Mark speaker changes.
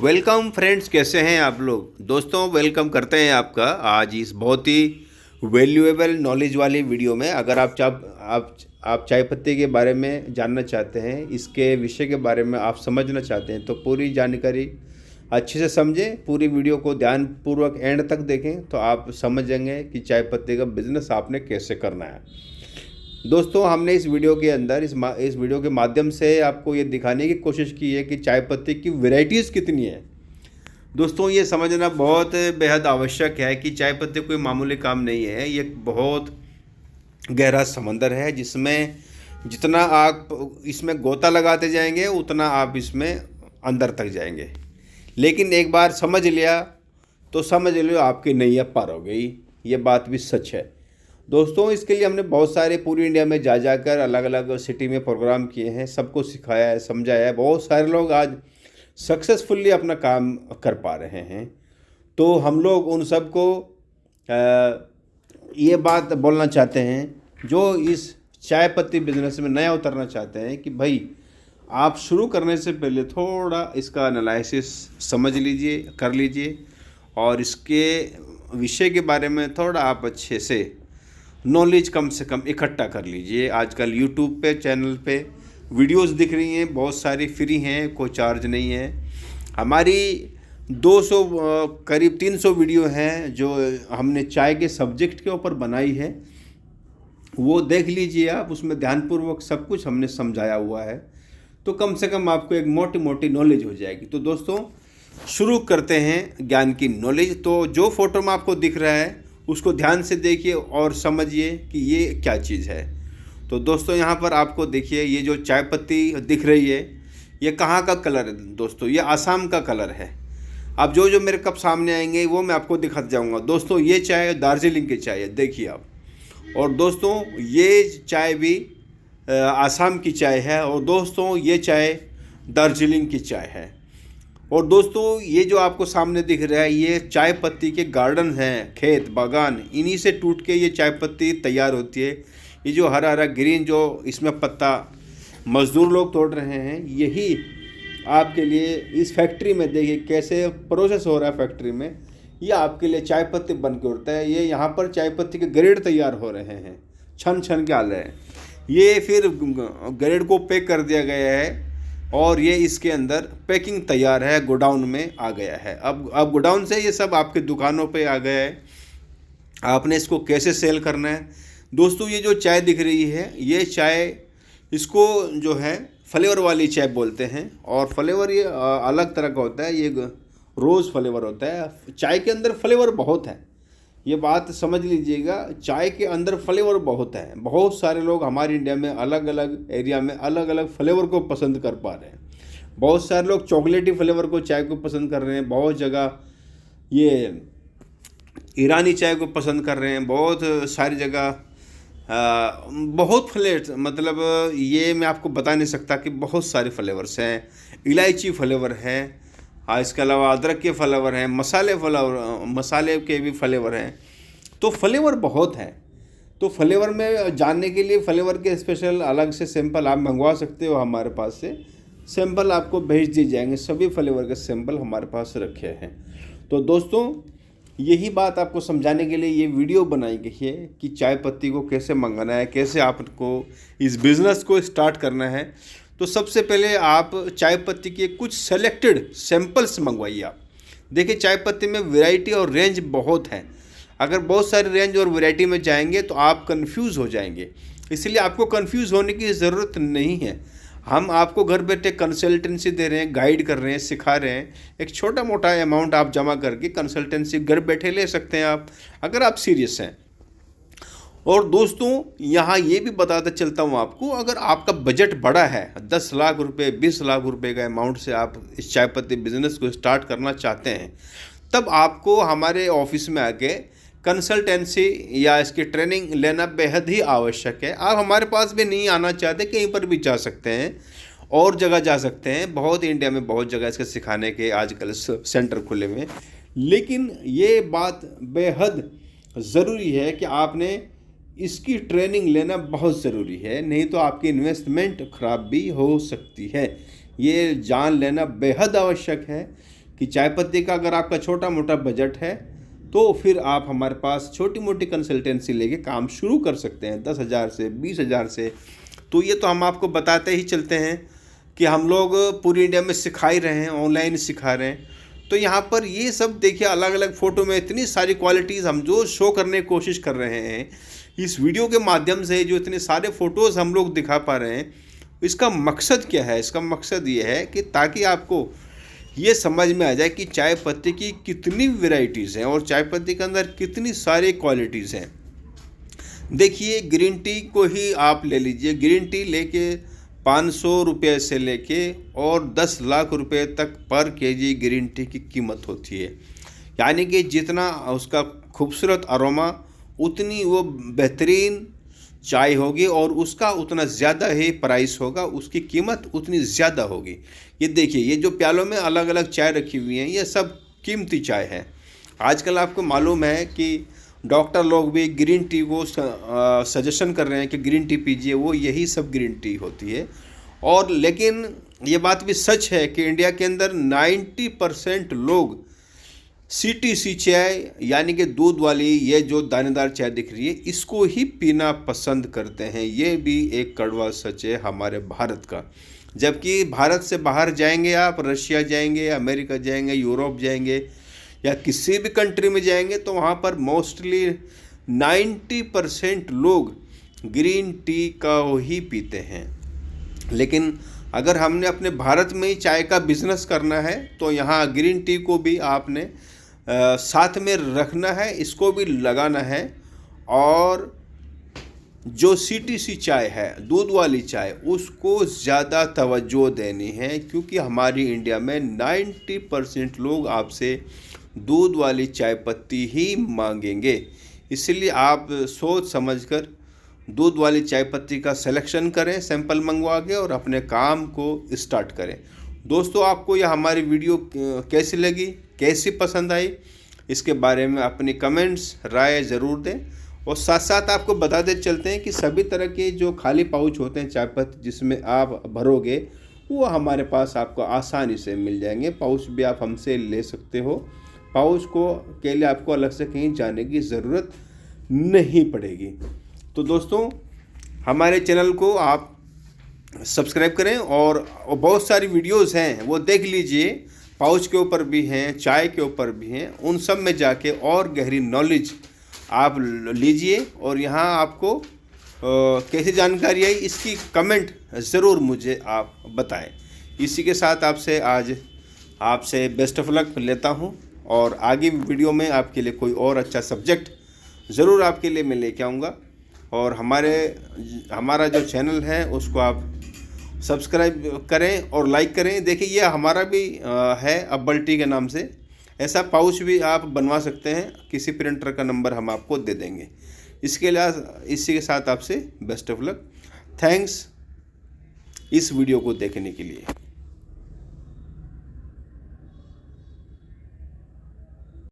Speaker 1: Welcome friends, कैसे हैं आप लोग। दोस्तों वेलकम करते हैं आपका आज इस बहुत ही वैल्यूएबल नॉलेज वाली वीडियो में। अगर आप चाय पत्ती के बारे में जानना चाहते हैं, इसके विषय के बारे में आप समझना चाहते हैं, तो पूरी जानकारी अच्छे से समझें। पूरी वीडियो को ध्यानपूर्वक एंड तक देखें तो आप समझ जाएंगे कि चाय पत्ती का बिज़नेस आपने कैसे करना है। दोस्तों हमने इस वीडियो के अंदर इस वीडियो के माध्यम से आपको ये दिखाने की कोशिश की है कि चाय पत्ती की वैरायटीज़ कितनी है। दोस्तों ये समझना बहुत बेहद आवश्यक है कि चाय पत्ती कोई मामूली काम नहीं है। ये बहुत गहरा समंदर है जिसमें जितना आप इसमें गोता लगाते जाएंगे उतना आप इसमें अंदर तक जाएंगे। लेकिन एक बार समझ लिया तो समझ लो आपकी नैया पार हो गई। ये बात भी सच है। दोस्तों इसके लिए हमने बहुत सारे पूरी इंडिया में जाकर अलग अलग सिटी में प्रोग्राम किए हैं, सबको सिखाया है, समझाया है। बहुत सारे लोग आज सक्सेसफुली अपना काम कर पा रहे हैं। तो हम लोग उन सबको ये बात बोलना चाहते हैं जो इस चाय पत्ती बिज़नेस में नया उतरना चाहते हैं कि भाई आप शुरू करने से पहले थोड़ा इसका एनालिसिस समझ लीजिए, कर लीजिए और इसके विषय के बारे में थोड़ा आप अच्छे से नॉलेज कम से कम इकट्ठा कर लीजिए। आजकल यूट्यूब पे चैनल पे वीडियोस दिख रही हैं, बहुत सारी फ्री हैं, कोई चार्ज नहीं है। हमारी 200 करीब 300 वीडियो हैं जो हमने चाय के सब्जेक्ट के ऊपर बनाई है, वो देख लीजिए आप। उसमें ध्यानपूर्वक सब कुछ हमने समझाया हुआ है, तो कम से कम आपको एक मोटी मोटी नॉलेज हो जाएगी। तो दोस्तों शुरू करते हैं ज्ञान की नॉलेज। तो जो फोटो में आपको दिख रहा है उसको ध्यान से देखिए और समझिए कि ये क्या चीज़ है। तो दोस्तों यहाँ पर आपको देखिए, ये जो चाय पत्ती दिख रही है ये कहाँ का कलर है। दोस्तों ये आसाम का कलर है। अब जो जो मेरे कप सामने आएंगे वो मैं आपको दिखाता जाऊँगा। दोस्तों ये चाय दार्जिलिंग की चाय है, देखिए आप। और दोस्तों ये चाय भी आसाम की चाय है। और दोस्तों ये चाय दार्जिलिंग की चाय है। और दोस्तों ये जो आपको सामने दिख रहा है ये चाय पत्ती के गार्डन हैं, खेत बागान, इन्हीं से टूट के ये चाय पत्ती तैयार होती है। ये जो हरा हरा ग्रीन जो इसमें पत्ता मज़दूर लोग तोड़ रहे हैं, यही आपके लिए इस फैक्ट्री में देखिए कैसे प्रोसेस हो रहा है। फैक्ट्री में ये आपके लिए चाय पत्ती बन के उठता है। ये यहाँ पर चाय पत्ती के ग्रेड तैयार हो रहे हैं, छन छन के आ रहे हैं। ये फिर ग्रेड को पैक कर दिया गया है और ये इसके अंदर पैकिंग तैयार है, गोडाउन में आ गया है। अब गोडाउन से ये सब आपके दुकानों पे आ गया है। आपने इसको कैसे सेल करना है। दोस्तों ये जो चाय दिख रही है ये चाय, इसको जो है फ्लेवर वाली चाय बोलते हैं। और फ्लेवर ये अलग तरह का होता है, ये रोज़ फ्लेवर होता है। चाय के अंदर फ्लेवर बहुत है, ये बात समझ लीजिएगा। चाय के अंदर फ्लेवर बहुत है। बहुत सारे लोग हमारे इंडिया में अलग अलग एरिया में अलग अलग फ्लेवर को पसंद कर पा रहे हैं। बहुत सारे लोग चॉकलेटी फ्लेवर को चाय को पसंद कर रहे हैं। बहुत जगह ये ईरानी चाय को पसंद कर रहे हैं। बहुत सारी जगह बहुत फ्लेवर, मतलब ये मैं आपको बता नहीं सकता कि बहुत सारे फ्लेवर्स हैं। इलायची फ्लेवर है, इसके अलावा अदरक के फ्लेवर हैं, मसाले के भी फ्लेवर हैं। तो फ्लेवर बहुत हैं। तो फ्लेवर में जानने के लिए फ्लेवर के स्पेशल अलग से सैंपल आप मंगवा सकते हो। हमारे पास से सैंपल आपको भेज दिए जाएंगे। सभी फ्लेवर के सैंपल हमारे पास रखे हैं। तो दोस्तों यही बात आपको समझाने के लिए ये वीडियो बनाई गई है कि चाय पत्ती को कैसे मंगाना है, कैसे आपको इस बिज़नेस को स्टार्ट करना है। तो सबसे पहले आप चाय पत्ती के कुछ सेलेक्टेड सैंपल्स मंगवाइए। आप देखिए चाय पत्ती में वैरायटी और रेंज बहुत है। अगर बहुत सारे रेंज और वैरायटी में जाएंगे तो आप कंफ्यूज हो जाएंगे। इसलिए आपको कंफ्यूज होने की ज़रूरत नहीं है। हम आपको घर बैठे कंसल्टेंसी दे रहे हैं, गाइड कर रहे हैं, सिखा रहे हैं। एक छोटा मोटा अमाउंट आप जमा करके कंसल्टेंसी घर बैठे ले सकते हैं आप, अगर आप सीरियस हैं। और दोस्तों यहाँ ये भी बताता चलता हूँ आपको, अगर आपका बजट बड़ा है, 10 लाख रुपए 20 लाख रुपए का अमाउंट से आप इस चाय पत्ती बिज़नेस को स्टार्ट करना चाहते हैं, तब आपको हमारे ऑफिस में आके कंसल्टेंसी या इसकी ट्रेनिंग लेना बेहद ही आवश्यक है। आप हमारे पास भी नहीं आना चाहते, कहीं पर भी जा सकते हैं और जगह जा सकते हैं। बहुत इंडिया में बहुत जगह इसके सिखाने के आजकल सेंटर खुले हुए हैं। लेकिन ये बात बेहद ज़रूरी है कि आपने इसकी ट्रेनिंग लेना बहुत ज़रूरी है, नहीं तो आपकी इन्वेस्टमेंट ख़राब भी हो सकती है। ये जान लेना बेहद आवश्यक है कि चाय पत्ती का अगर आपका छोटा मोटा बजट है तो फिर आप हमारे पास छोटी मोटी कंसल्टेंसी लेके काम शुरू कर सकते हैं 10,000 से 20,000 से। तो ये तो हम आपको बताते ही चलते हैं कि हम लोग पूरी इंडिया में सिखा ही रहे हैं, ऑनलाइन सिखा रहे हैं। तो यहाँ पर ये सब देखिए अलग अलग फ़ोटो में इतनी सारी क्वालिटीज़ हम जो शो करने की कोशिश कर रहे हैं इस वीडियो के माध्यम से, जो इतने सारे फ़ोटोज़ हम लोग दिखा पा रहे हैं, इसका मकसद क्या है? इसका मकसद ये है कि ताकि आपको ये समझ में आ जाए कि चाय पत्ती की कितनी वैरायटीज़ हैं और चाय पत्ती के अंदर कितनी सारी क्वालिटीज़ हैं। देखिए ग्रीन टी को ही आप ले लीजिए, ग्रीन टी लेके 500 रुपये से लेके और 10 लाख रुपए तक पर केजी ग्रीन टी की कीमत होती है। यानी कि जितना उसका खूबसूरत अरोमा उतनी वो बेहतरीन चाय होगी और उसका उतना ज़्यादा ही प्राइस होगा, उसकी कीमत उतनी ज़्यादा होगी। ये देखिए ये जो प्यालों में अलग अलग चाय रखी हुई हैं ये सब कीमती चाय है। आजकल आपको मालूम है कि डॉक्टर लोग भी ग्रीन टी को सजेशन कर रहे हैं कि ग्रीन टी पीजिए, वो यही सब ग्रीन टी होती है। और लेकिन ये बात भी सच है कि इंडिया के अंदर 90% लोग CTC चाय यानी कि दूध वाली ये जो दानेदार चाय दिख रही है इसको ही पीना पसंद करते हैं। ये भी एक कड़वा सच है हमारे भारत का। जबकि भारत से बाहर जाएंगे आप, रशिया जाएंगे, अमेरिका जाएंगे, यूरोप जाएंगे या किसी भी कंट्री में जाएंगे तो वहाँ पर मोस्टली 90% लोग ग्रीन टी का ही पीते हैं। लेकिन अगर हमने अपने भारत में ही चाय का बिजनेस करना है तो यहाँ ग्रीन टी को भी आपने साथ में रखना है, इसको भी लगाना है। और जो CTC चाय है दूध वाली चाय उसको ज़्यादा तवज्जो देनी है, क्योंकि हमारी इंडिया में 90% लोग आपसे दूध वाली चाय पत्ती ही मांगेंगे। इसलिए आप सोच समझकर दूध वाली चाय पत्ती का सिलेक्शन करें, सैंपल मंगवा के और अपने काम को स्टार्ट करें। दोस्तों आपको यह हमारी वीडियो कैसी लगी, कैसी पसंद आई, इसके बारे में अपनी कमेंट्स राय ज़रूर दें। और साथ साथ आपको बताते चलते हैं कि सभी तरह के जो खाली पाउच होते हैं चाय पत्ती जिसमें आप भरोगे वो हमारे पास आपको आसानी से मिल जाएंगे। पाउच भी आप हमसे ले सकते हो, पाउच को के लिए आपको अलग से कहीं जाने की ज़रूरत नहीं पड़ेगी। तो दोस्तों हमारे चैनल को आप सब्सक्राइब करें और बहुत सारी वीडियोस हैं वो देख लीजिए, पाउच के ऊपर भी हैं, चाय के ऊपर भी हैं, उन सब में जाके और गहरी नॉलेज आप लीजिए। और यहाँ आपको कैसी जानकारी आई इसकी कमेंट ज़रूर मुझे आप बताएं। इसी के साथ आपसे बेस्ट ऑफ लक लेता हूँ और आगे वीडियो में आपके लिए कोई और अच्छा सब्जेक्ट ज़रूर आपके लिए मैं लेके आऊँगा। और हमारा जो चैनल है उसको आप सब्सक्राइब करें और लाइक करें। देखिए ये हमारा भी है अब्बल टी के नाम से, ऐसा पाउच भी आप बनवा सकते हैं, किसी प्रिंटर का नंबर हम आपको दे देंगे। इसी के साथ आपसे बेस्ट ऑफ लक। थैंक्स इस वीडियो को देखने के लिए।